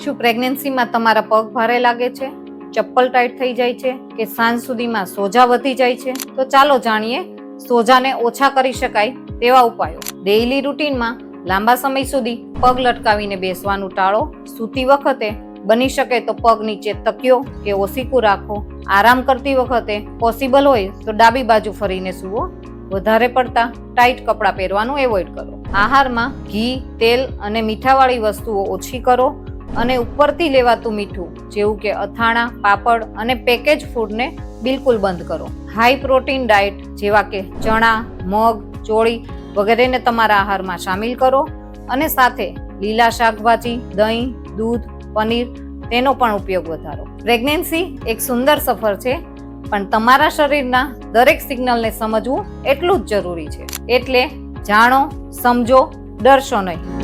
શું પ્રેગ્નન્સીમાં તમારા પગ ભારે લાગે છે, ચપ્પલ ટાઈટ થઈ જાય છે કે સાંજ સુધીમાં સોજા વધી જાય છે? તો ચાલો જાણીએ સોજાને ઓછા કરી શકાય તેવા ઉપાયો. ડેઈલી રૂટીનમાં લાંબા સમય સુધી પગ લટકાવીને બેસવાનું ટાળો. સૂતી વખતે બની શકે તો પગ નીચે તકિયો કે ઓસીકું રાખો. આરામ કરતી વખતે પોસિબલ હોય તો ડાબી બાજુ ફરીને સૂવો. વધારે પડતા ટાઈટ કપડાં પહેરવાનું એવોઇડ કરો. આહારમાં ઘી, તેલ અને મીઠાવાળી વસ્તુઓ ઓછી કરો અને ઉપરથી લેવાતું મીઠું જેવું કે અથાણા, પાપડ અને પેકેજ ફૂડને બિલકુલ બંધ કરો. હાઈ પ્રોટીન ડાયટ જેવા કે ચણા, મગ, ચોળી વગેરેને તમારા આહારમાં સામેલ કરો અને સાથે લીલા શાકભાજી, દહીં, દૂધ, પનીર તેનો પણ ઉપયોગ વધારો. પ્રેગ્નન્સી એક સુંદર સફર છે, પણ તમારા શરીરના દરેક સિગ્નલને સમજવું એટલું જ જરૂરી છે. એટલે જાણો, સમજો, ડરશો નહીં.